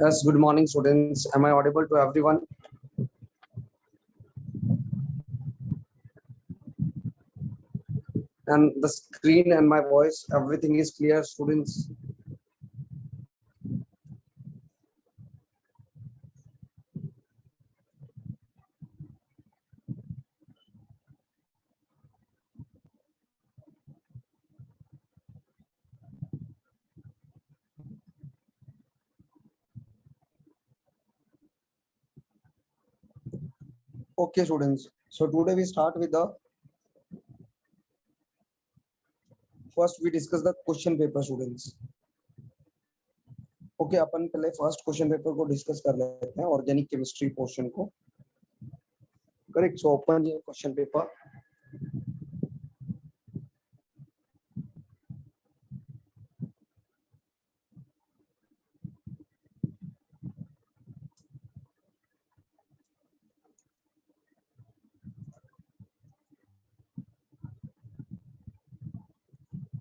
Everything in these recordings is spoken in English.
Yes, good morning, students. Am I audible to everyone? And the screen and my voice, everything is clear, students. Okay, students. So today we start with the first we discuss the question paper, students. Okay अपन पहले first question paper को discuss कर लेते हैं organic chemistry portion को correct so open ये question paper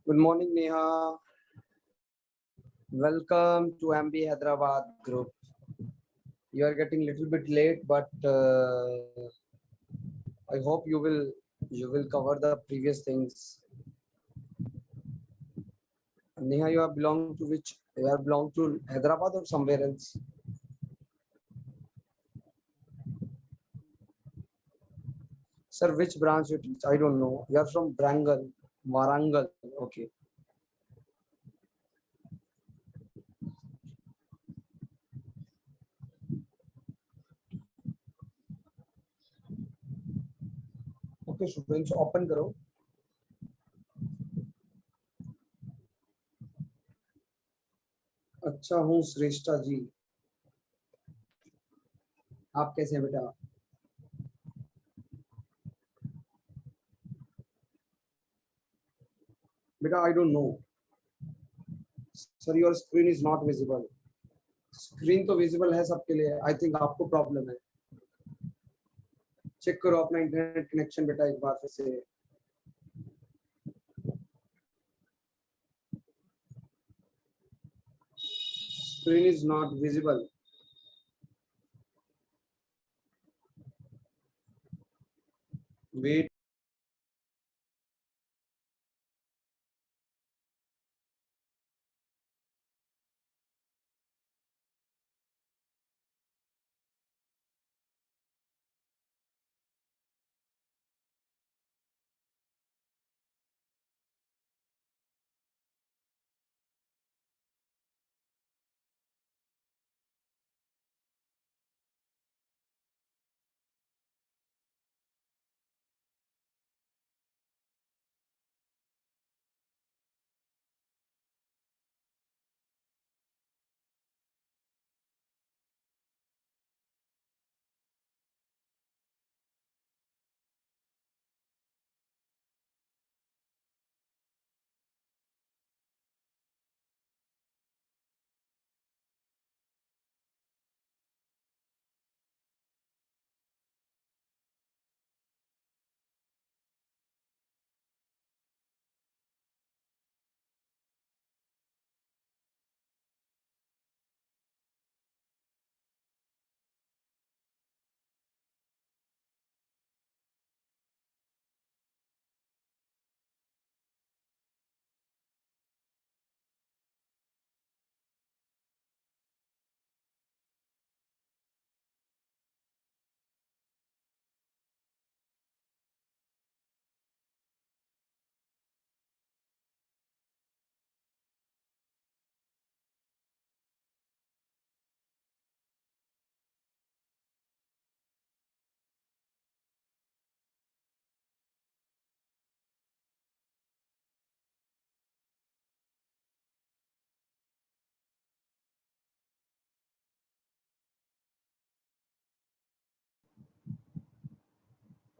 good morning Neha welcome to MB Hyderabad group. You are getting little bit late, but I hope you will cover the previous things. Neha, you are belong to which? You are belong to Hyderabad or somewhere else? Sir, which branch you teach? I don't know. You are from Brangal, Warangal. Okay. Okay, students, open करो. अच्छा हूँ श्रेष्ठा जी. आप कैसे हैं बेटा? बेटा, I don't know. Sir, your screen is not visible. Screen तो visible है सबके लिए. आई थिंक आपको प्रॉब्लम है. चेक करो अपना इंटरनेट कनेक्शन बेटा एक बार फिर से. Screen is not visible. Wait.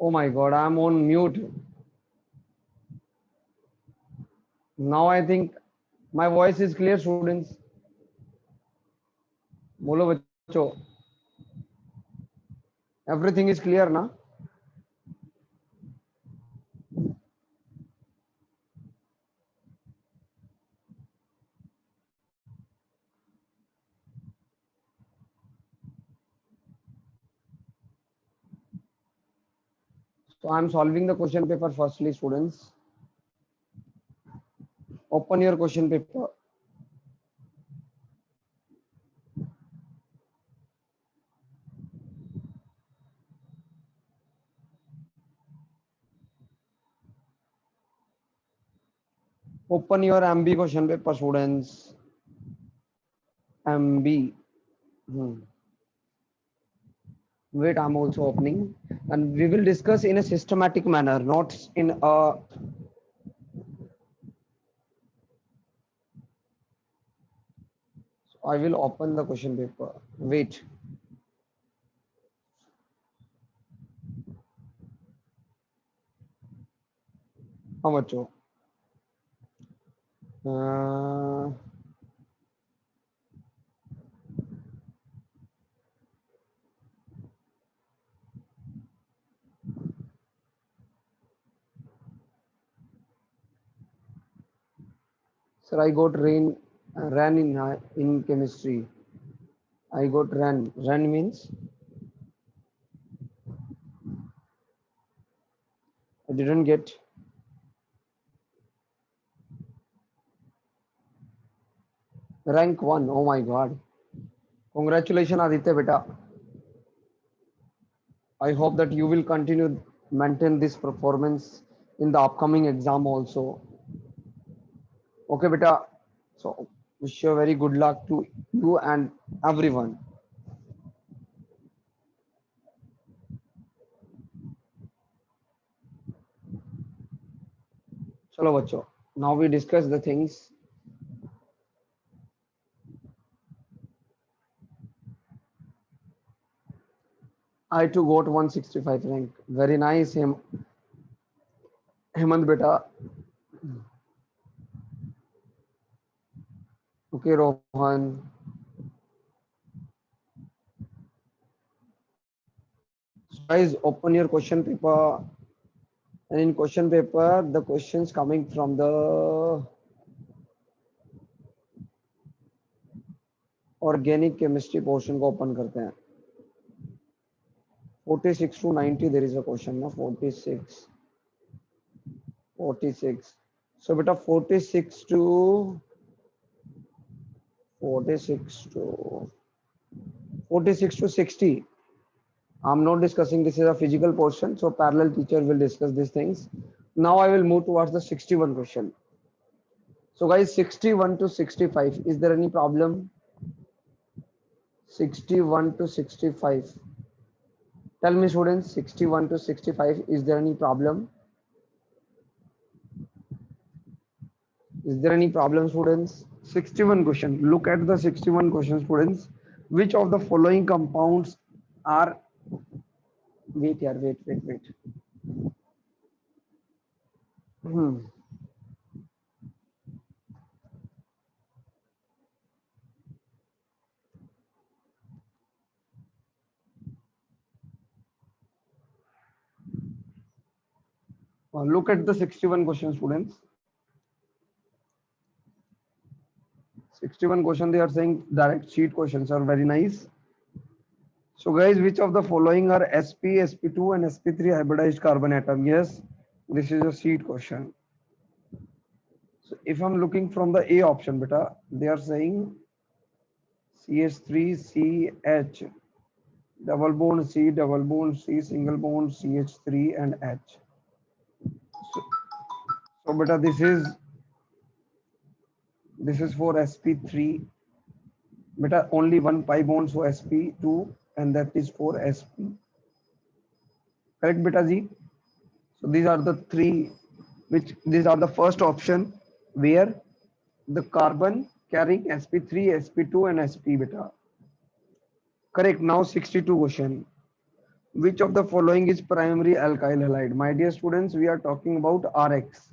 Oh my God, I'm on mute. Now I think my voice is clear, students. बोलो बच्चों. Everything is clear ना? So I am solving the question paper firstly, students. Open your question paper. Open your MB question paper, students. MB. Wait, I'm also opening. And we will discuss in a systematic manner, not in a. I will open the question paper. Wait. How much? Sir, I got ran in chemistry. I got ran. Ran means I didn't get. Rank 1. Oh my God. Congratulations, Aditya beta. I hope that you will continue maintain this performance in the upcoming exam also. Okay, beta. So wish you very good luck to you and everyone. Chalo bacho. Now we discuss the things. I too got 165 rank. Very nice, Hemant beta. Okay, Rohan. So guys, open your question paper. And in question paper, the questions coming from the organic chemistry portion को open करते हैं. 46 to 90 there is a question ना 46. So beta 46 to 60. I'm not discussing this is a physical portion, so parallel teacher will discuss these things. Now I will move towards the 61 question. So guys, 61 to 65, is there any problem? 61 to 65. Tell me students, 61 to 65, is there any problem? Is there any problem, students? 61 question. Look at the 61 question, students. Which of the following compounds are... Wait. Look at the 61 question, students. 61 question, they are saying direct sheet questions are very nice. So guys, which of the following are sp, sp2 and sp3 hybridized carbon atom? Yes, this is a sheet question. So if I'm looking from the A option, beta, they are saying CH3CH, double bond C, single bond CH3 and H. So beta, this is for sp3. Beta, only one pi bond for sp2 and that is for sp. Correct, beta ji? So these are the three, these are the first option where the carbon carrying sp3, sp2 and sp beta. Correct. Now 62 question. Which of the following is primary alkyl halide? My dear students, we are talking about RX.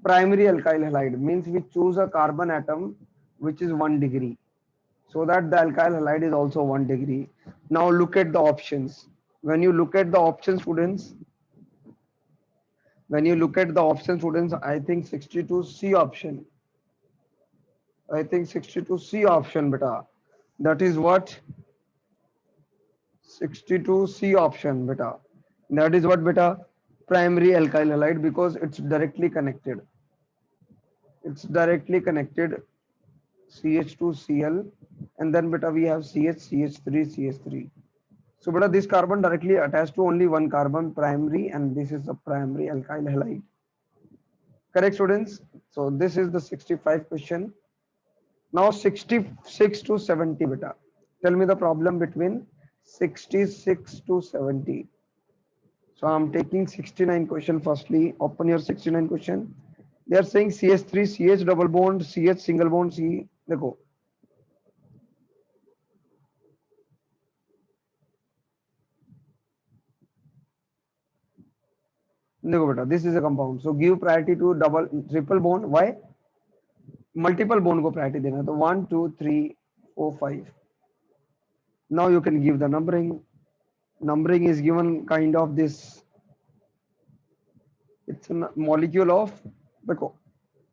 Primary alkyl halide means we choose a carbon atom which is 1 degree. So that the alkyl halide is also 1 degree. Now look at the options. When you look at the options, students, I think 62C option. I think 62C option, beta. That is what? 62C option, beta. That is what, beta? primary alkyl halide because it's directly connected. It's directly connected CH2Cl, and then beta we have CH3 CH3. So beta this carbon directly attached to only one carbon primary, and this is the primary alkyl halide. Correct, students? So this is the 65 question. Now 66 to 70 beta. Tell me the problem between 66 to 70. So I'm taking 69 question firstly. Open your 69 question. They are saying CH3, CH double bond, CH single bond, C. देखो. देखो बेटा, this is a compound. So give priority to double triple bond. Why? Multiple bond को priority देना. तो 1, 2, 3, 4, 5. Now you can give the numbering. Numbering is given kind of this. It's a molecule of देखो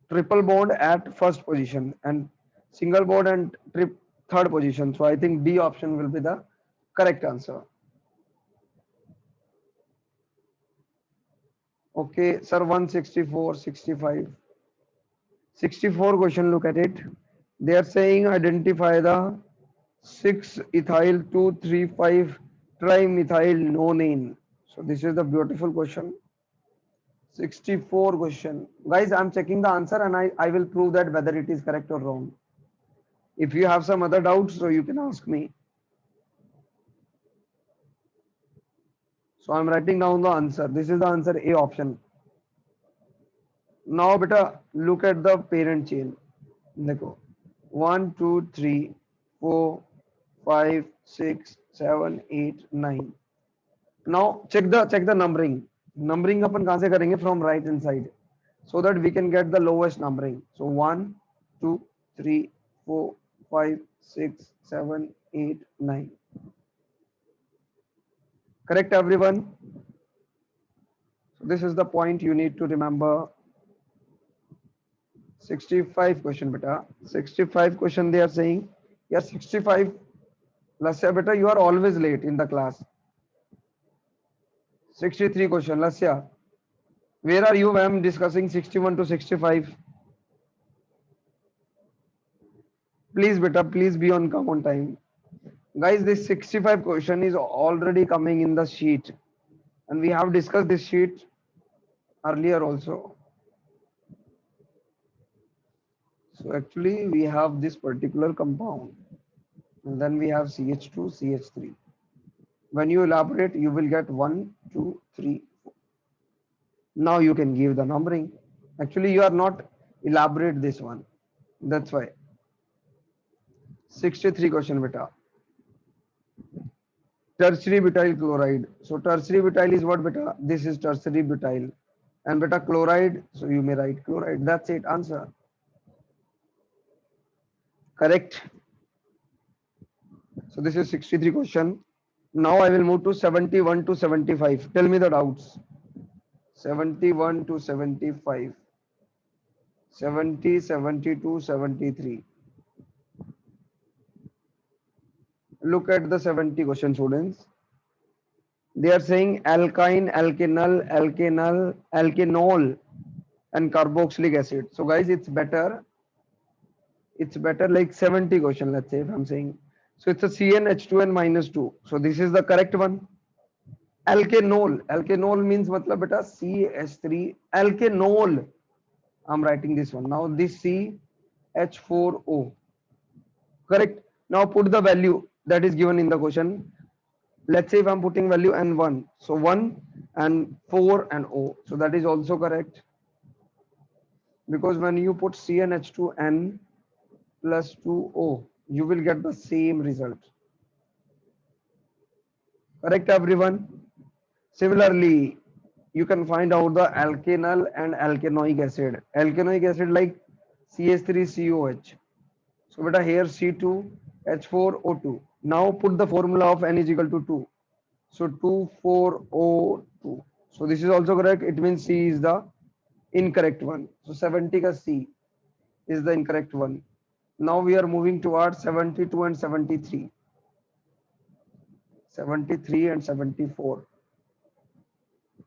triple bond at first position and single bond and third position. So I think D option will be the correct answer. Okay, sir, 164, 65. 64 question, look at it. They are saying identify the 6-ethyl 2,3,5 trimethyl nonane. So this is the beautiful question. 64 question. Guys, I'm checking the answer and I will prove that whether it is correct or wrong. If you have some other doubts, so you can ask me. So I'm writing down the answer. This is the answer, A option. Now beta, look at the parent chain. देखो 1, 2, 3, 4, 5, 6, 7, 8, 9. Now check the numbering. Numbering अपन कहाँ से करेंगे? From right hand side, so that we can get the lowest numbering. So 1, 2, 3, 4, 5, 6, 7, 8, 9. Correct, everyone? So this is the point you need to remember. 65 question beta. 65 question they are saying. Yes, 65. Lasya beta, you are always late in the class. 63 question. Lasya, where are you? I am discussing 61 to 65. Please beta, please be on come on time. Guys, this 65 question is already coming in the sheet. And we have discussed this sheet earlier also. So actually we have this particular compound. And then we have CH2, CH3. When you elaborate, you will get 1, 2, 3, 4. Now you can give the numbering. Actually, you are not elaborate this one. That's why. 63 question beta. Tertiary butyl chloride. So tertiary butyl is what beta? This is tertiary butyl. And beta chloride, so you may write chloride. That's it, answer. Correct. So this is 63 question. Now I will move to 71 to 75. Tell me the doubts. 71 to 75. 70, 72, 73. Look at the 70 question, students. They are saying alkyne, alkanol, alkanol, alkanol, and carboxylic acid. So guys, it's better like 70 question, let's say, if I'm saying. So it's a CnH2n minus 2. So this is the correct one. Alkanol. Alkanol means matlab beta CH3 alkanol. I'm writing this one. Now this CH4O. Correct. Now put the value that is given in the question. Let's say if I'm putting value N1. So 1 and 4 and O. So that is also correct. Because when you put CnH2n plus 2O, you will get the same result. Correct, everyone? Similarly, you can find out the alkanol and alkanoic acid. Alkanoic acid like CH3COH. So beta here C2H4O2. Now put the formula of N is equal to 2. So 2,4,O2. So this is also correct. It means C is the incorrect one. So 70 ka C is the incorrect one. Now we are moving towards 72 and 73. 73 and 74.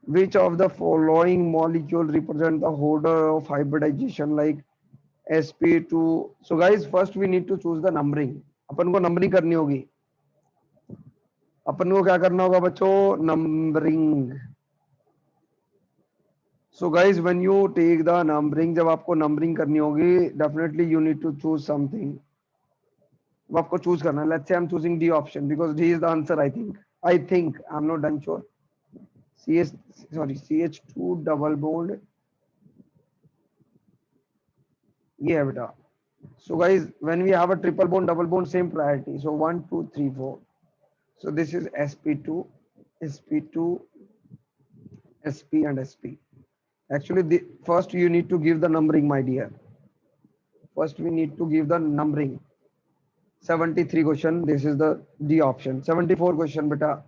Which of the following molecule represent the order of hybridization like sp2? So guys, first we need to choose the numbering. अपन को numbering करनी होगी. अपन को क्या करना होगा बच्चों? Numbering. So guys, when you take the numbering, जब आपको numbering करनी होगी, definitely you need to choose something. अब आपको choose करना है. Let's say I'm choosing D option because D is the answer. I think I'm not done sure. CH sorry CH2 double bond. ये है बेटा. So guys, when we have a triple bond, double bond, same priority. So 1, 2, 3, 4. So this is sp2, sp2, sp and sp. Actually, first you need to give the numbering, my dear. First we need to give the numbering. 73 question. This is the D option. 74 question, beta.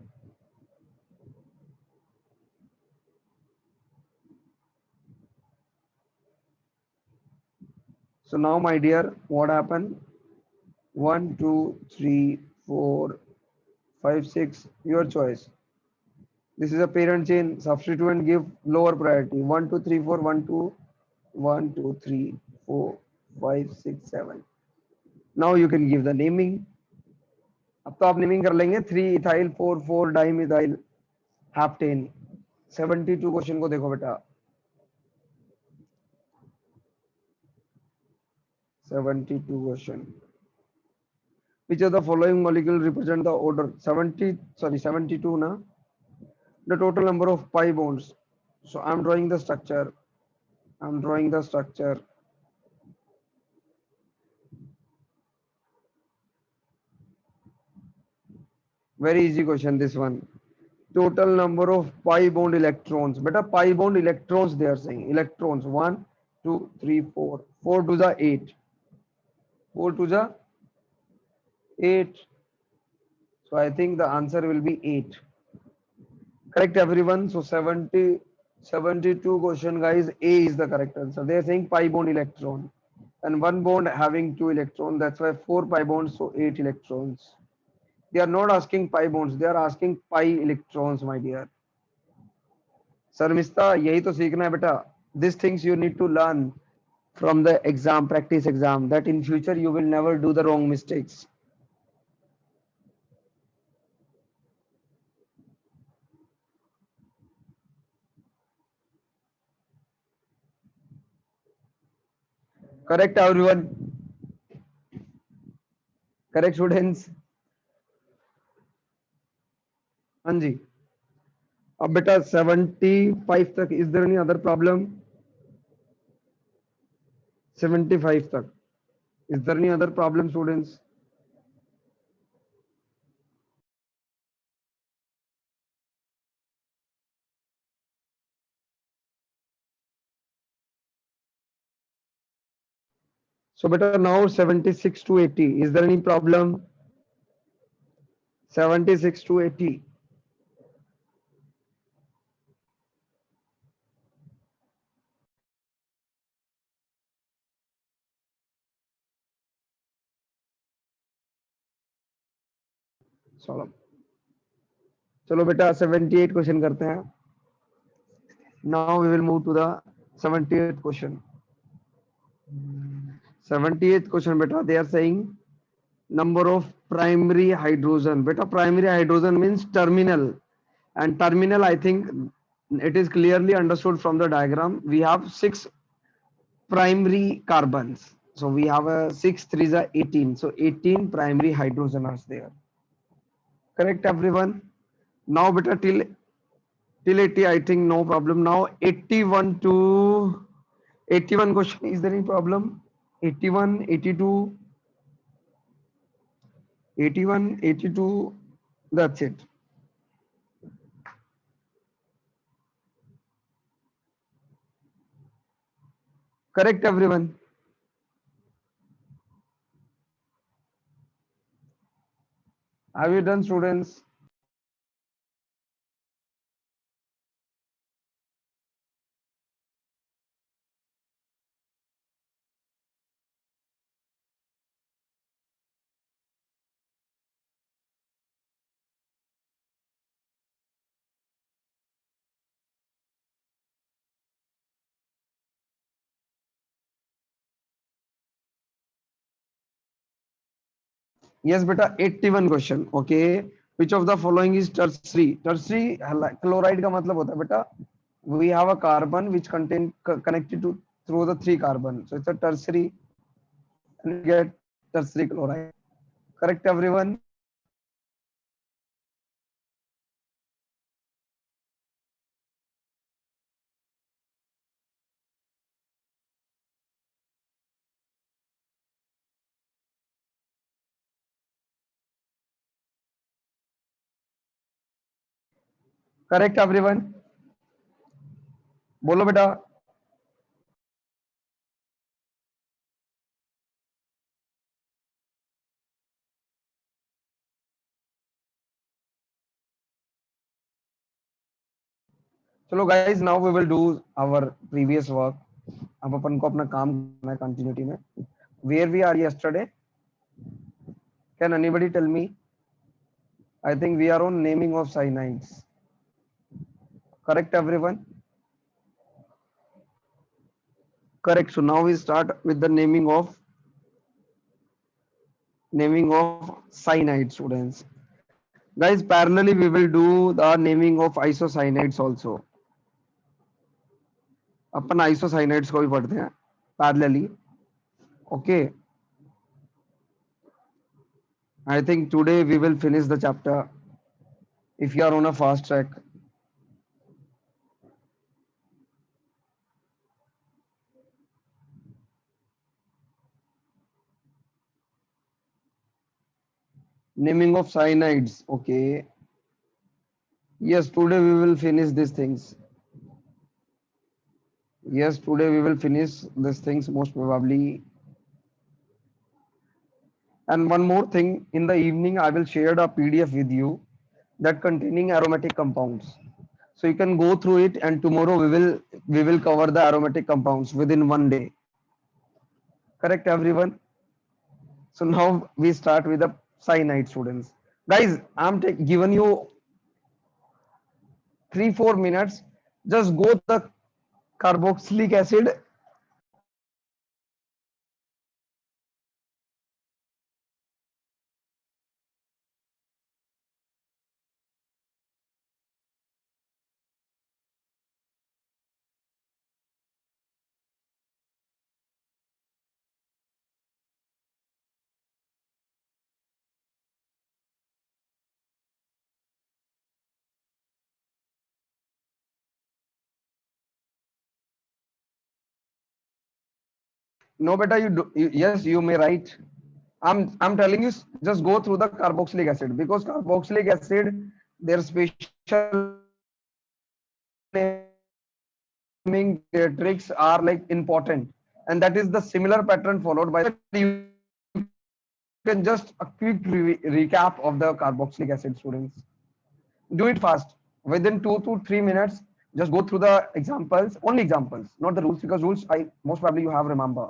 So now, my dear, what happened? 1, 2, 3, 4, 5, 6. Your choice. This is a parent chain. Substitute and give lower priority. 1, 2, 3, 4, 1, 2, 1, 2, 3, 4, 5, 6, 7. Now you can give the naming. अब तो आप naming कर लेंगे. 3 ethyl 4 4 dimethyl hapten. 72 question को देखो बेटा. 72 question. Which of the following molecule represent the order? 72 na? The total number of pi bonds. So I'm drawing the structure. Very easy question, this one. Total number of pi bond electrons. Beta pi bond electrons they are saying. Electrons. 1, 2, 3, 4. 4 to the 8. 4 to the 8. So I think the answer will be 8. Correct everyone. So 72 question, guys. A is the correct answer. They are saying pi bond electron. And one bond having 2 electrons. That's why 4 pi bonds, so 8 electrons. They are not asking pi bonds. They are asking pi electrons, my dear. Sarmista, यही तो सीखना है बेटा. These things you need to learn from the exam, practice exam, that in future you will never do the wrong mistakes. Correct everyone? Correct students? हाँ जी. अब बेटा 75 तक, is there any other problem? 75 तक. Is there any other problem, students? So better now 76 to 80. Is there any problem? 76 to 80. चलो बेटा 78 question करते हैं. Now we will move to the 78th question. 78th question beta, they are saying number of primary hydrogen. Beta primary hydrogen means terminal, and terminal I think it is clearly understood from the diagram. We have 6 primary carbons. So we have a 6 3s are 18. So 18 primary hydrogen are there. Correct everyone? Now beta till 80 I think no problem. Now 81 to 81 question, is there any problem? 81, 82, 81, 82, that's it. Correct everyone? Have you done, students? Yes, beta, 81 question. Okay, which of the following is tertiary? Tertiary chloride का मतलब होता है बेटा, we have a carbon which contain connected to through the three carbon, so it's a tertiary and we get tertiary chloride. Correct everyone? Correct everyone? बोलो बेटा. चलो guys, now we will do our previous work. अब अपन को अपना काम करना है continuity में. Where we are yesterday? Can anybody tell me? I think we are on naming of cyanides. Correct everyone? Correct. So now we start with the naming of cyanide, students. Guys, parallelly we will do the naming of isocyanides also. Upon isocyanides को भी पढ़ते हैं parallelly. Okay. I think today we will finish the chapter if you are on a fast track. Naming of cyanides. Okay. Yes, today we will finish these things. Yes, today we will finish these things most probably. And one more thing, in the evening I will share a PDF with you that containing aromatic compounds. So you can go through it, and tomorrow we will cover the aromatic compounds within one day. Correct everyone? So now we start with the cyanide, students. Guys, I'm giving you 3-4 minutes. Just go the carboxylic acid. No, beta, yes, you may write. I'm telling you, just go through the carboxylic acid, because carboxylic acid, their special naming tricks are like important, and that is the similar pattern followed by you can just a quick recap of the carboxylic acid, students. Do it fast within 2 to 3 minutes. Just go through the examples, only examples, not the rules, because rules I most probably you have remember.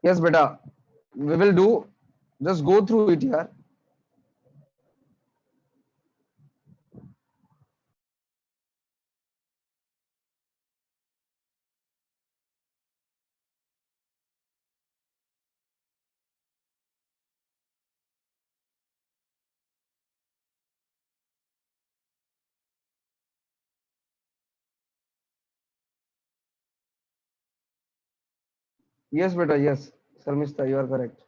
Yes, beta, we will do. Just go through it here. Yes, beta, yes. Sarmista, you are correct.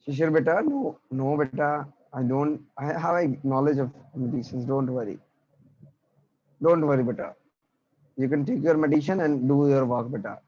Shishir beta, no, no beta. I don't. I have a knowledge of medicines. Don't worry. Don't worry, beta. You can take your medicine and do your work, beta.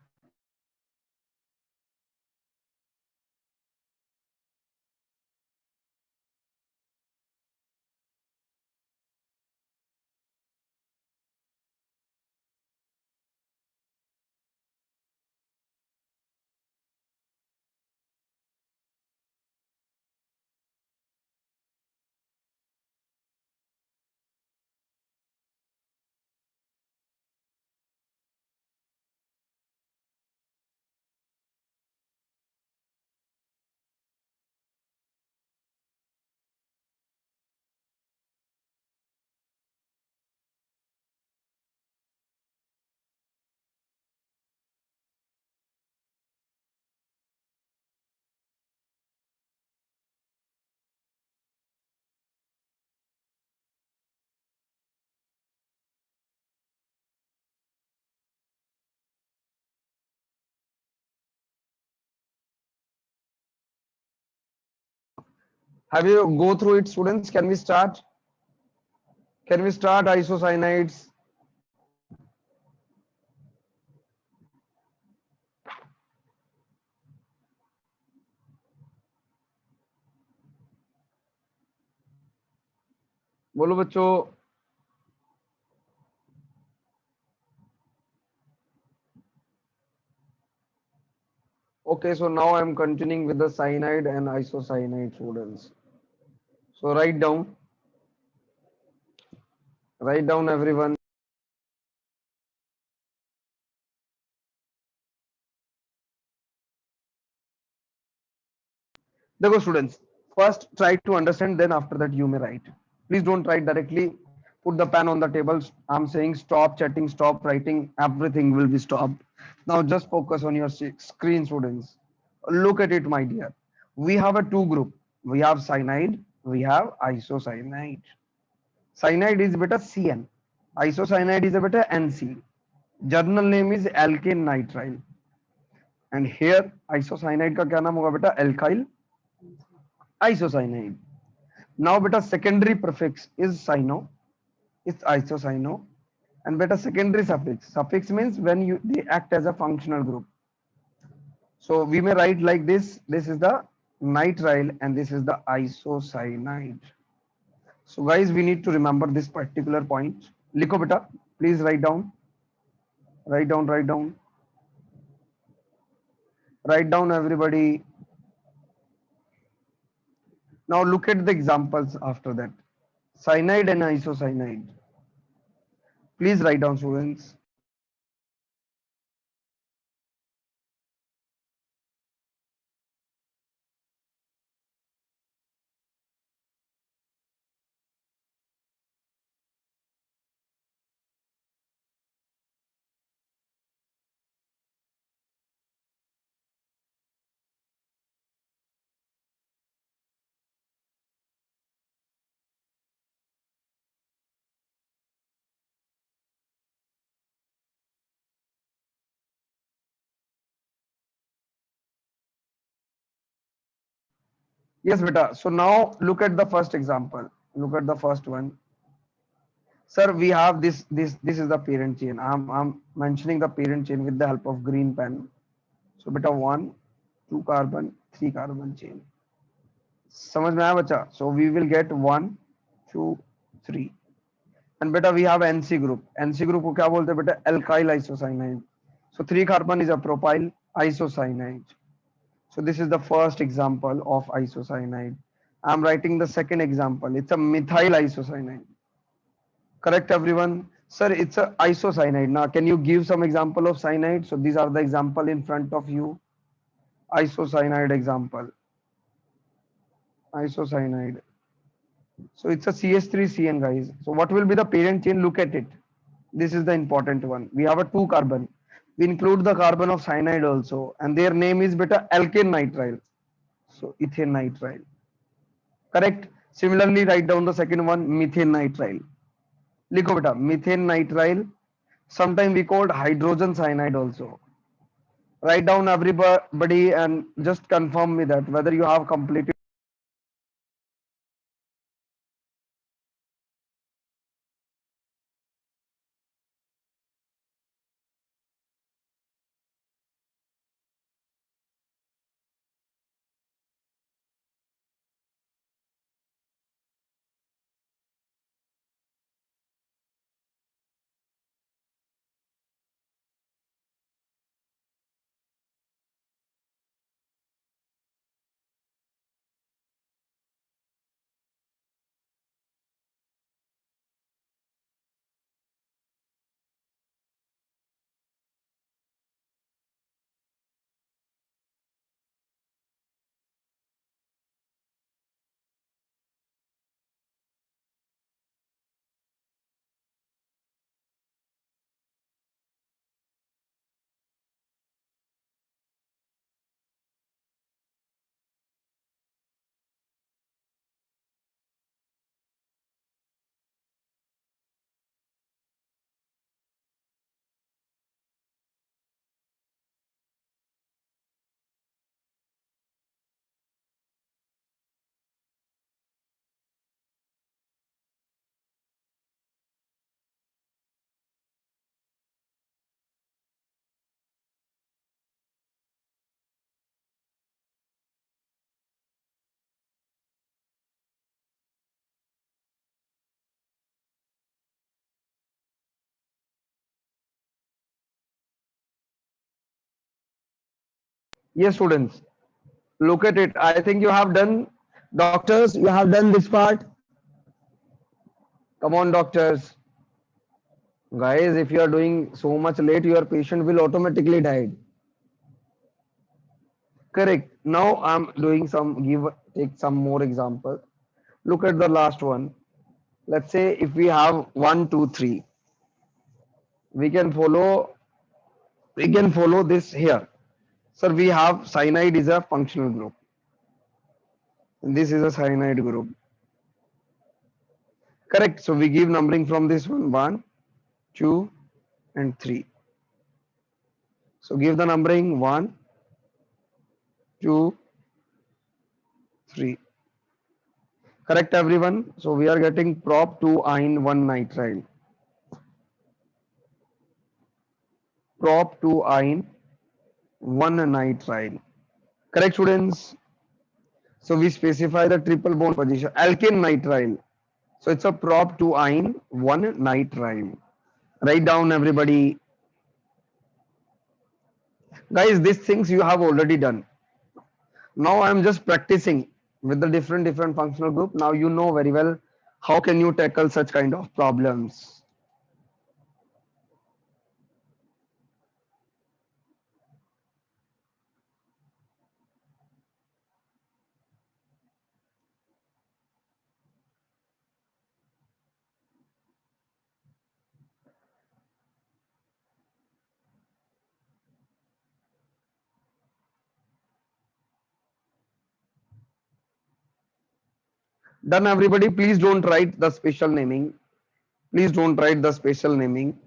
Have you go through it, students? Can we start? Can we start isocyanides? बोलो बच्चों. Okay, so now I'm continuing with the cyanide and isocyanide, students. So write down everyone. देखो students, first try to understand, then after that you may write. Please don't write directly. Put the pen on the table. I'm saying stop chatting, stop writing. Everything will be stopped. Now just focus on your screen, students. Look at it, my dear. We have a two group. We have cyanide. We have isocyanide. Cyanide is beta CN. Isocyanide is a beta NC. Journal name is alkane nitrile. And here isocyanide का क्या नाम होगा बेटा? Alkyl isocyanide. Now beta secondary prefix is cyno, it's isocyano, and beta secondary suffix. Suffix means when they act as a functional group. So we may write like this. This is the nitrile and this is the isocyanide. So guys, we need to remember this particular point. Likho beta, please write down. Write down, write down. Write down everybody. Now look at the examples after that. Cyanide and isocyanide. Please write down, students. Yes, beta. So now look at the first example. Look at the first one. Sir, we have this is the parent chain. I'm mentioning the parent chain with the help of green pen. So beta one, two carbon, three carbon chain. समझ में आया बच्चा? So we will get one, two, three. And beta we have NC group. NC group को क्या बोलते हैं बेटा? Alkyl isocyanide. So three carbon is a propyl isocyanide. So this is the first example of isocyanide. I'm writing the second example. It's a methyl isocyanide. Correct, everyone? Sir, it's a isocyanide. Now, can you give some example of cyanide? So these are the example in front of you. Isocyanide example. Isocyanide. So it's a CH3CN, guys. So what will be the parent chain? Look at it. This is the important one. We have a two carbon. We include the carbon of cyanide also, and their name is beta alkane nitrile. So ethane nitrile. Correct. Similarly, write down the second one, methane nitrile. लिखो बेटा methane nitrile. Sometimes we called hydrogen cyanide also. Write down everybody and just confirm me that whether you have completed. Yes, students, look at it. I think you have done, doctors, you have done this part. Come on, doctors. Guys, if you are doing so much late, your patient will automatically die. Correct. Now I'm doing take some more example. Look at the last one. Let's say if we have one, two, three, we can follow, this here. Sir, we have cyanide is a functional group. This is a cyanide group. Correct. So we give numbering from this one, two, and three. So give the numbering one, two, three. Correct, everyone. So we are getting prop 2 1 nitrile. Prop 2 1 nitrile. Correct, students. So we specify the triple bond position. Alkane nitrile. So it's a prop 2 1 nitrile. Write down, everybody. Guys, these things you have already done. Now I am just practicing with the different functional group. Now you know very well how can you tackle such kind of problems. Done, everybody. Please don't write the special naming. Please don't write the special naming.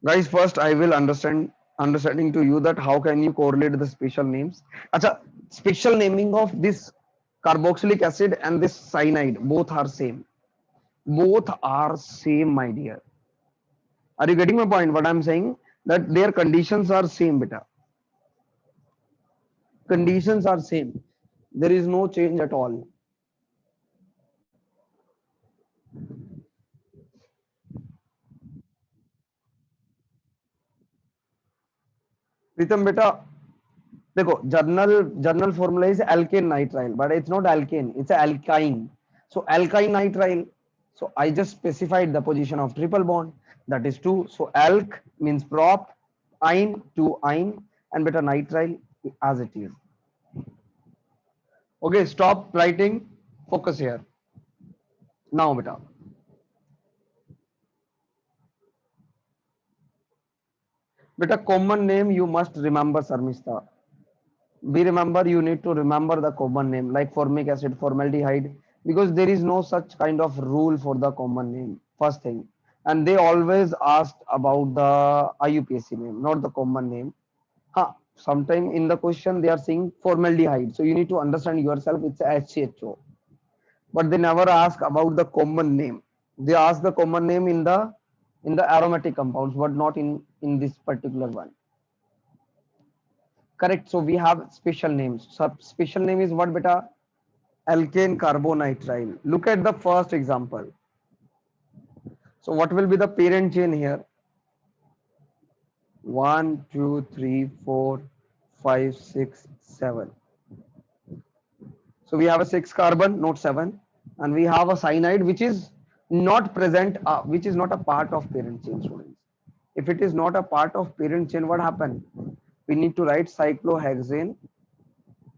Guys, first I will understanding to you that how can you correlate the special names. Acha, special naming of this carboxylic acid and this cyanide both are same. Both are same, my dear. Are you getting my point? What I'm saying, that their conditions are same, beta. Conditions are same. There is no change at all. Pritam beta, देखो journal formula is alkane nitrile, but it's not alkane, it's alkyne. So alkyne nitrile. So I just specified the position of triple bond, that is 2. So alk means prop, ine to ine, and beta nitrile as it is. Okay, stop writing. Focus here. Now beta. Beta common name you must remember, Sarmista. We remember, you need to remember the common name like formic acid, formaldehyde, because there is no such kind of rule for the common name, first thing. And they always asked about the IUPAC name, not the common name. Sometime in the question they are saying formaldehyde, so you need to understand yourself it's HCHO, but they never ask about the common name. They ask the common name in the aromatic compounds, but not in this particular one. Correct. So we have special names. Sub special name is what, beta? Alkane carbonitrile. Look at the first example. So what will be the parent chain here? 1, 2, 3, 4, 5, 6, 7. So we have a 6 carbon, not 7, and we have a cyanide which is not present, which is not a part of parent chain, students. If it is not a part of parent chain, what happened? We need to write cyclohexane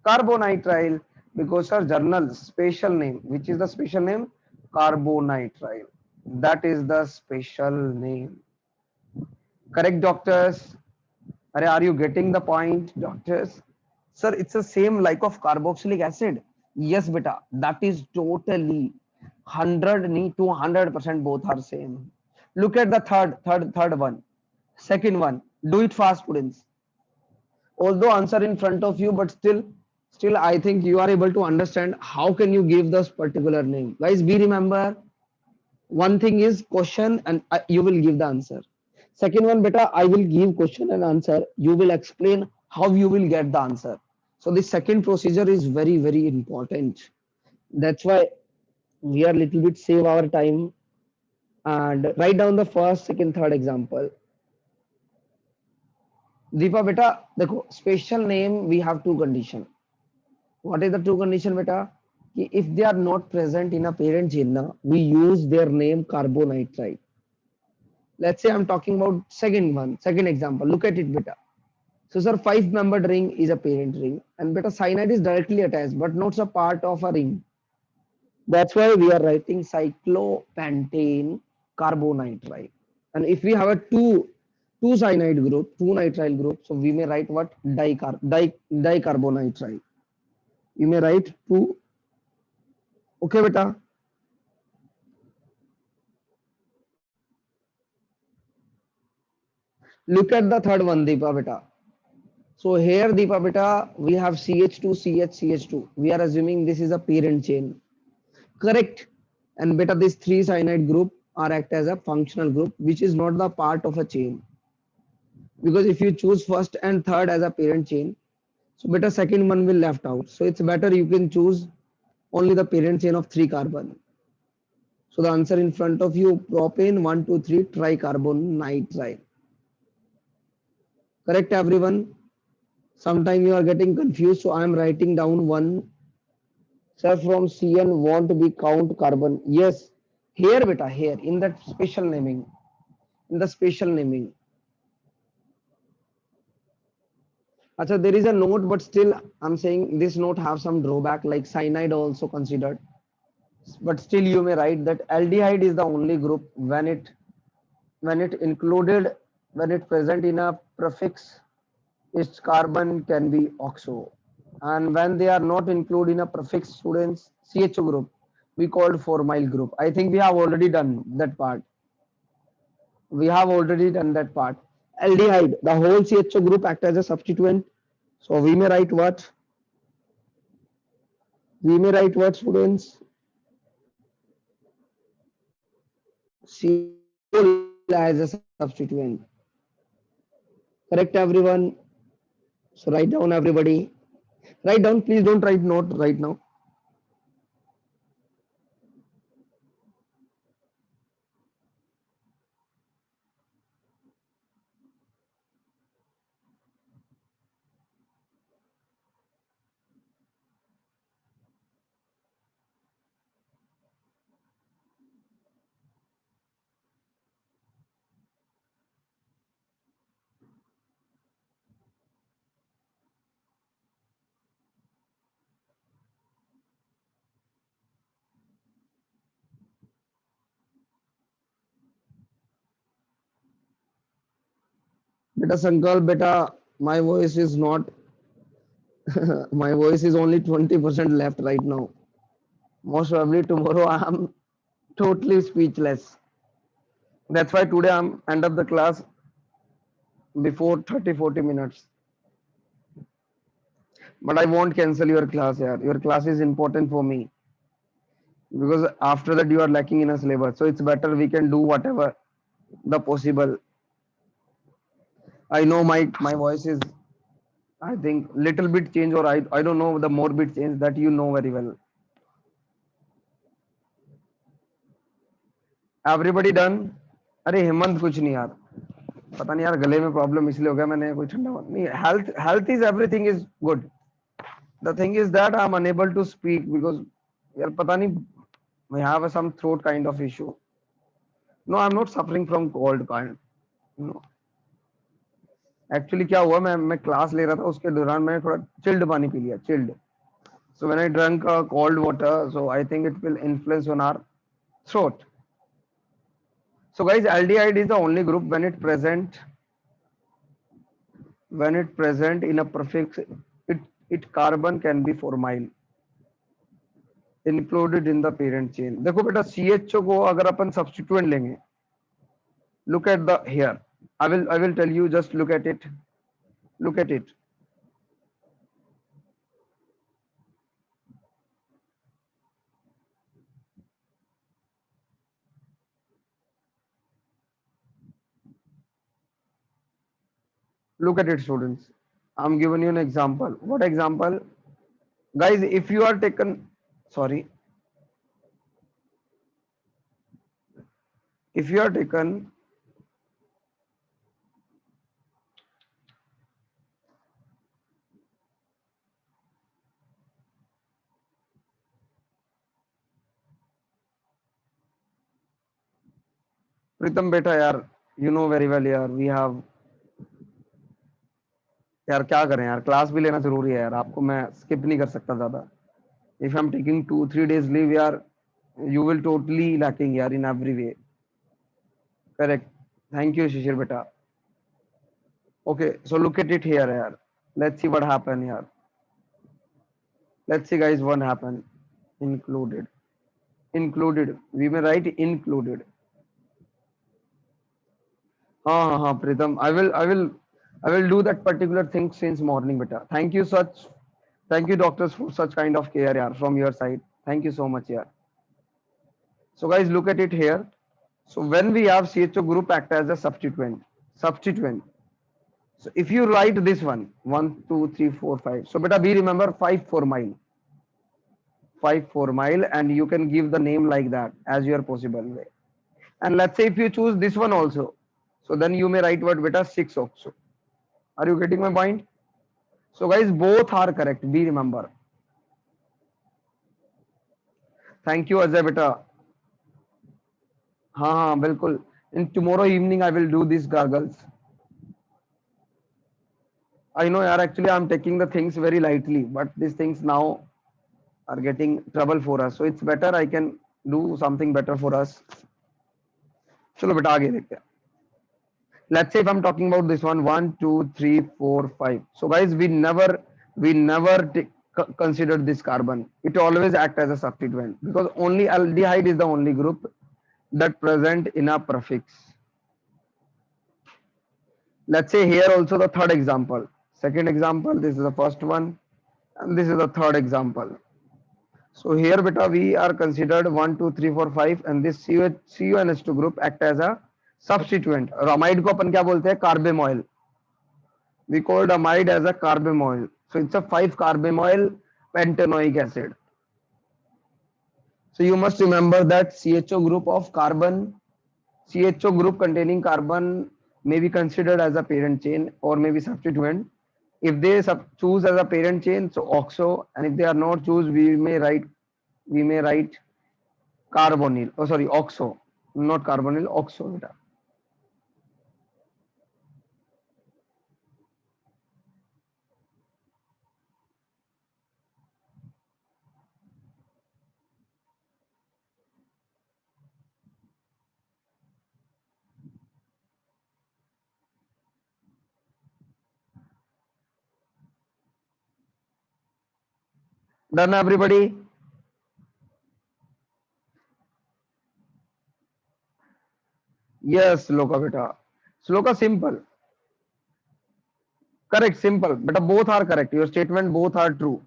carbonitrile, because our journal special name, which is the special name? Carbonitrile. That is the special name. Correct, doctors? Are you getting the point, doctors? Sir, it's the same like of carboxylic acid. Yes, beta. That is totally 100 need to 100% both are same. Look at the third one. Second one. Do it fast, students. Although answer in front of you, but still I think you are able to understand how can you give this particular name. Guys, be remember, one thing is question and you will give the answer. Second one, beta, I will give question and answer, you will explain how you will get the answer. So the second procedure is very important. That's why we are little bit save our time and write down the first, second, third example. Deepa beta, देखो special name we have two condition. What is the two condition, beta? If they are not present in a parent gene, we use their name carbonitrile. Let's say I'm talking about second example. Look at it, beta. So, sir, 5-membered ring is a parent ring, and beta cyanide is directly attached, but not a part of a ring. That's why we are writing cyclopentane carbonitrile. And if we have a two cyanide group, two nitrile group, so we may write what? Dicarbonitrile. You may write two. Okay, beta. Look at the third one, Deepa beta. So here, Deepa beta, we have CH2, CH, CH2. We are assuming this is a parent chain. Correct. And beta, these three cyanide group are act as a functional group, which is not the part of a chain. Because if you choose first and third as a parent chain, so beta second one will left out. So it's better you can choose only the parent chain of 3 carbon. So the answer in front of you, propane 1, 2, 3 tricarbonitrile. Correct, everyone? Sometime you are getting confused, so I am writing down one. Sir, from CN want to be count carbon. Yes, here beta, here in that special naming, in the special naming. Achha, there is a note, but still I'm saying this note have some drawback, like cyanide also considered. But still you may write that aldehyde is the only group when it included, when it present in a prefix, its carbon can be oxo. And when they are not included in a prefix, students, CHO group, we called formyl group. I think we have already done that part. We have already done that part. Aldehyde, the whole CHO group act as a substituent. So we may write what? We may write what, students? COL as a substituent. Correct, everyone? So write down, everybody. Write down, please don't write note right now. Beta Sankal, beta, my voice is not, my voice is only 20% left right now. Most probably tomorrow I am totally speechless. That's why today I'm end up the class before 30-40 minutes. But I won't cancel your class, yeah. Your class is important for me because after that you are lacking in a syllabus. So it's better we can do whatever the possible. I know my voice is, I think, little bit change, or I don't know the more bit change that you know very well. Everybody done? अरे हेमंत कुछ नहीं यार, पता नहीं यार गले में problem इसलिए हो गया, मैंने कोई ठंडा नहीं, health health is everything is good. The thing is that I am unable to speak because यार पता नहीं, I have some throat kind of issue. No, I'm not suffering from cold kind. No. Actually क्या हुआ, मैं class ले रहा था, उसके दौरान मैंने थोड़ा चिल्ड पानी पी लिया, chilled. So when I drunk cold water, so I think it will influence on our throat. So guys, aldehyde is the only group when it present in a prefix, it carbon can be formyl included in the parent chain. देखो बेटा CHO को अगर अपन substituent लेंगे, look at the here. I will tell you, just look at it. Look at it. Look at it, students. I'm giving you an example. What example? Guys, if you are taken, sorry, if you are taken, Pritam beta यार, you know very well यार, we have, यार क्या करें यार, class भी लेना जरूरी है यार, आपको मैं स्किप नहीं कर सकता ज्यादा. If I'm taking 2-3 days leave यार, you will totally lacking यार in every way. Correct. Thank you Shishir beta. Okay, so look at it here यार. Let's see what happened here. Let's see guys what happened. Included. Included. We may write included. हाँ प्रीतम, I will do that particular thing since morning beta. Thank you doctors for such kind of care यार from your side. Thank you so much यार. So guys, look at it here. So when we have CHO group act as a substituent. So if you write this one, 2, 3, 4, 5. So beta, we remember 5 4 mile, and you can give the name like that as your possible way. And let's say if you choose this one also, so then you may write what beta 6 also. Are you getting my point? So guys, both are correct. Be remember. Thank you Ajay beta. हाँ बिल्कुल. In tomorrow evening I will do these gargles. I know yaar, actually I'm taking the things very lightly, but these things now are getting trouble for us. So it's better I can do something better for us. चलो बेटा आगे देखते हैं. Let's say if I'm talking about this one, 2, 3, 4, 5. So guys, we never consider this carbon. It always act as a substituent because only aldehyde is the only group that present in a prefix. Let's say here also the third example. Second example, this is the first one, and this is the third example. So here beta we are considered 1, 2, 3, 4, 5 and this CuNH2 group act as a substituent. और amide को अपन क्या बोलते हैं? Carbamoyl. We called amide as a carbamoyl. So it's a 5 carbamoyl pentanoic acid. So you must remember that CHO group of carbon, CHO group containing carbon may be considered as a parent chain or may be substituent. If they choose as a parent chain, so oxo, and if they are not choose, we may write carbonyl. Oh, sorry, oxo, not carbonyl, oxo. Beta. Done, everybody? Yes, Sloka beta. Sloka simple. Correct, simple. Beta, both are correct. Your statement both are true.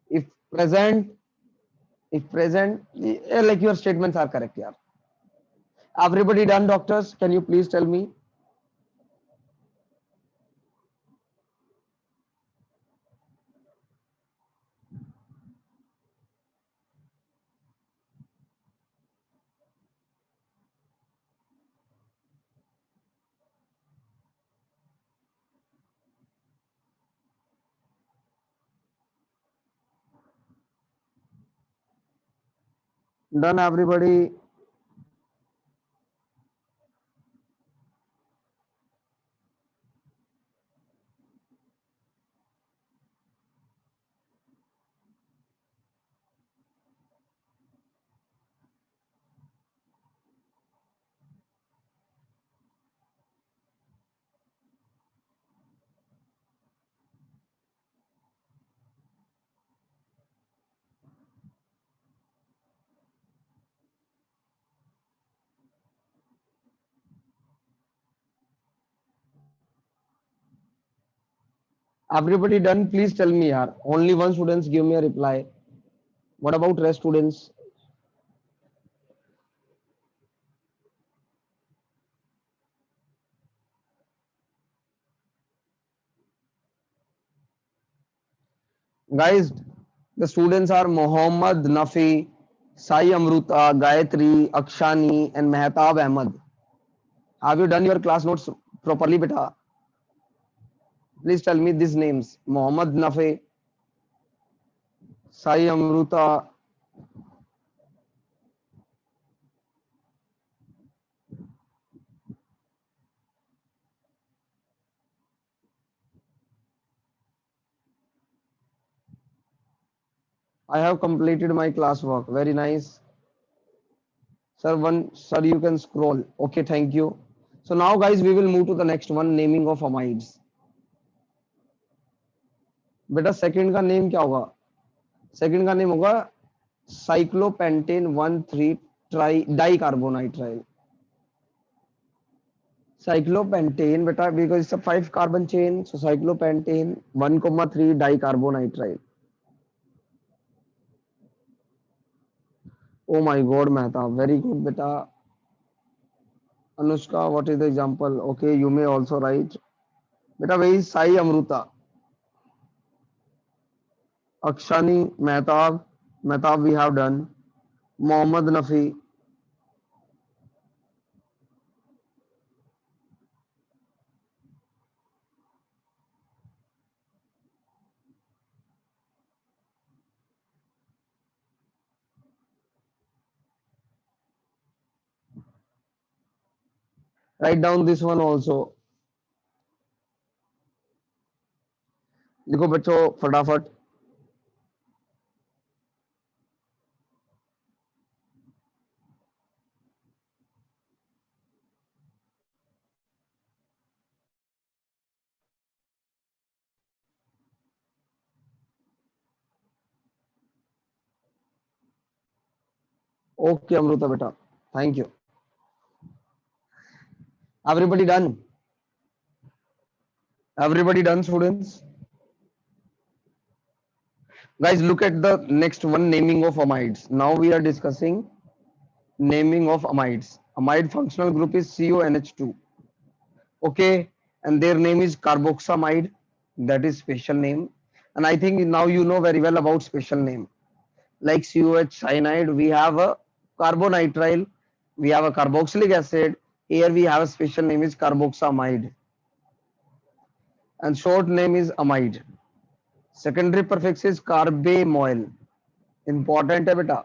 If present, like your statements are correct, yeah. Everybody done, doctors? Can you please tell me? Done, everybody? Everybody done? Please tell me, yaar. Only one students give me a reply. What about rest students? Guys, the students are Mohammad Nafi, Sai Amruta, Gayatri, Akshani, and Mehtab Ahmad. Have you done your class notes properly, beta? Please tell me these names. Mohammad Nafi, Sai Amruta. I have completed my classwork. Very nice. Sir, you can scroll. Okay, thank you. So now, guys, we will move to the next one, naming of amides. बेटा second का name क्या होगा? Second का name होगा cyclopentane 1,3 tri dicarbonitrile. Cyclopentane, beta, because it's a 5 carbon chain, so cyclopentane 1,3 dicarbonitrile. Oh my God, Mehta, very good, beta. Anushka, what is the example? Okay, you may also write. Beta, where is Sai Amruta? Akshani, Mehtab, we have done. Mohammad Nafi. Write down this one also. लिखो बच्चों फटाफट. Okay, Amruta, beta. Thank you. Everybody done? Everybody done, students? Guys, look at the next one, naming of amides. Now we are discussing naming of amides. Amide functional group is CONH2. Okay, and their name is carboxamide. That is special name. And I think now you know very well about special name. Like COH cyanide, we have a carbonitrile, we have a carboxylic acid. Here we have a special name is carboxamide, and short name is amide. Secondary prefix is carbamoyl. Important है बेटा.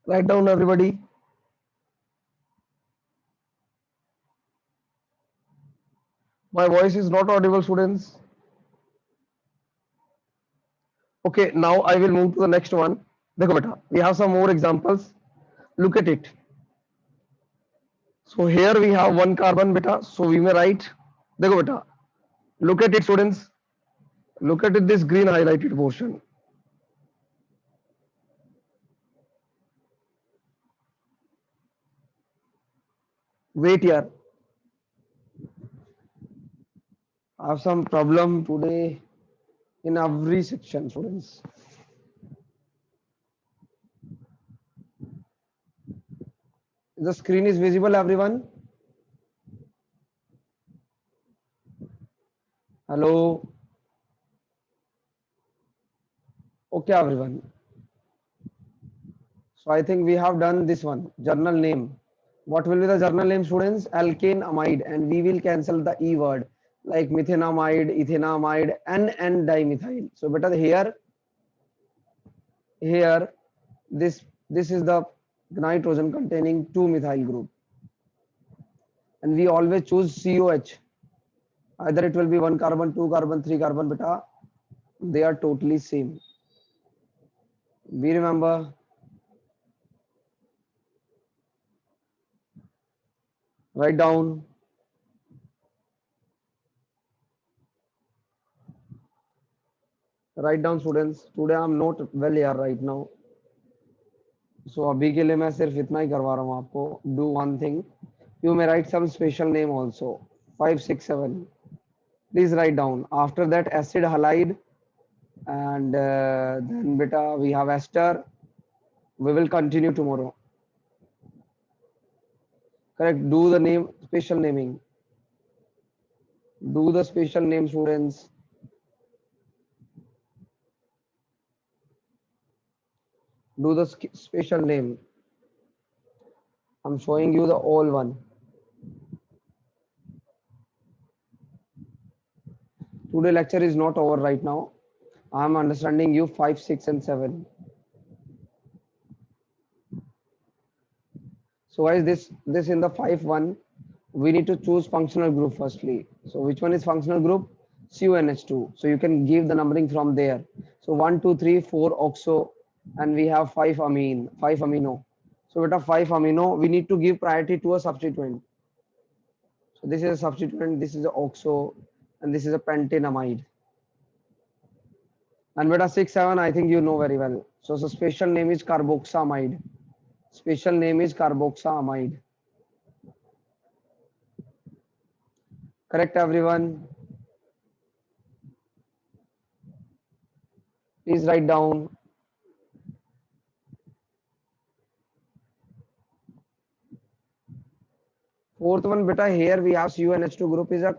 Write down everybody. My voice is not audible, students. Okay, now I will move to the next one. देखो बेटा, we have some more examples. Look at it. So here we have one carbon beta. So we may write. देखो बेटा, look at it, students. Look at it, this green highlighted portion. Wait here. I have some problem today in every section, students. The screen is visible, everyone. Hello. Okay, everyone. So I think we have done this one. Journal name. What will be the journal name, students? Alkane amide, and we will cancel the E word like methenamide, ethenamide, and dimethyl. So better here this is the nitrogen containing 2-methyl group, and we always choose COH. Either it will be 1 carbon, 2 carbon, 3 carbon. Beta, they are totally same. We remember. Write down. Write down, students. Today I am not well here right now. So अभी के लिए मैं सिर्फ इतना ही करवा रहा हूँ आपको. Do one thing. You may write some special name also. 5, 6, 7. Please write down. After that, acid halide, and then beta we have ester. We will continue tomorrow. Correct. Do the name special naming. Do the special name, students. Do the special name. I'm showing you the all one. Today lecture is not over right now. I'm understanding you 5, 6, and 7. So guys, this in the 5-1, we need to choose functional group firstly. So which one is functional group? CuNH2. So you can give the numbering from there. So 1, 2, 3, 4 oxo, and we have 5 amino. So with a 5 amino, we need to give priority to a substituent. So this is a substituent, this is a oxo, and this is a pentanamide. And beta 6, 7, I think you know very well. So the special name is carboxamide. Special name is carboxamide. Correct, everyone? Please write down. Fourth one, beta, here we have CuNH2 group is a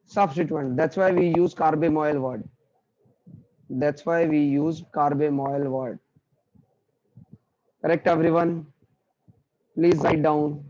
substituent. That's why we use carbamoyl word. That's why we use carbamoyl word. Correct, everyone? Please write down.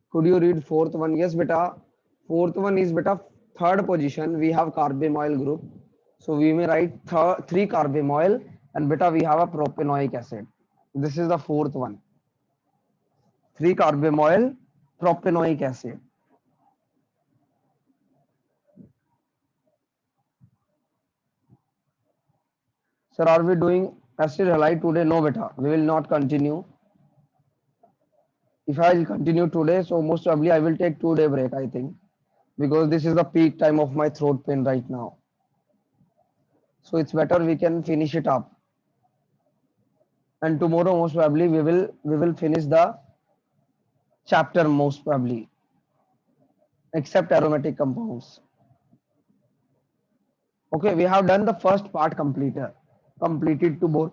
Could you read fourth one? Yes, beta. Fourth one is beta third position. We have carbamoyl group. So we may write 3 carbamoyl, and beta we have a propanoic acid. This is the fourth one. 3 carbamoyl propanoic acid. Sir, are we doing acid halide today? No, beta. We will not continue. If I will continue today, so most probably I will take 2-day break, I think, because this is the peak time of my throat pain right now. So it's better we can finish it up. And tomorrow most probably we will finish the chapter most probably, except aromatic compounds. Okay, we have done the first part completed to both.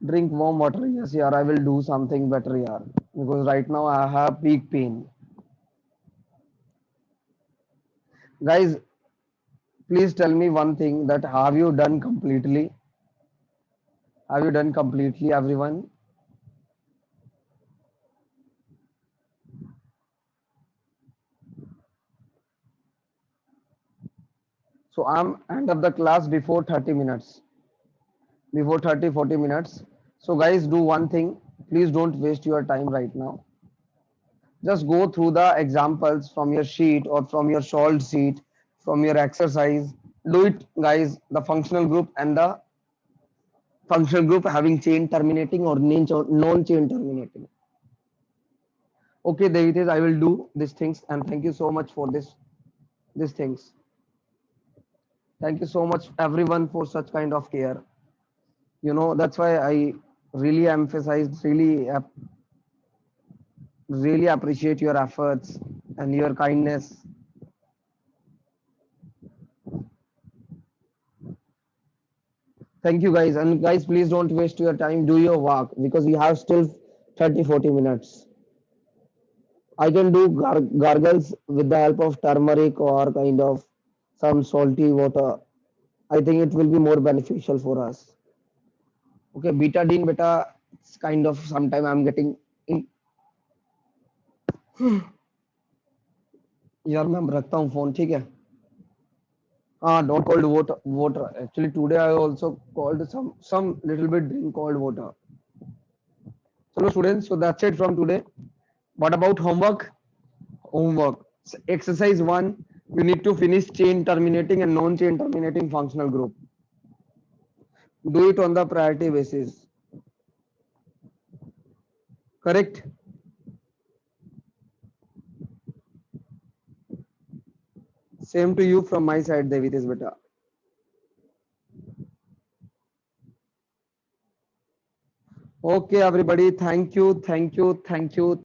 Drink warm water. Yes, yeah, I will do something better, yeah. Because right now I have peak pain. Guys, please tell me one thing that have you done completely? Have you done completely, everyone? So I'm end of the class before 30 minutes. Before 30, 40 minutes. So guys, do one thing. Please don't waste your time right now. Just go through the examples from your sheet or from your solved sheet, from your exercise. Do it, guys. The functional group and the functional group having chain terminating or non-chain terminating. Okay, Davides, I will do these things and thank you so much for these things. Thank you so much everyone for such kind of care. You know, that's why I really emphasize, really appreciate your efforts and your kindness. Thank you guys. And guys, please don't waste your time. Do your work because we have still 30, 40 minutes. I can do gargles with the help of turmeric or kind of some salty water. I think it will be more beneficial for us. Okay, betadine beta, it's kind of sometime I'm getting in, यार मैं रखता हूँ phone ठीक है हाँ don't cold water actually today I also called some little bit drink cold water. Hello students, so that's it from today. What about homework? Exercise 1, you need to finish chain terminating and non-chain terminating functional group. Do it on the priority basis. Correct? Same to you from my side, Devitis beta. Okay, everybody. Thank you.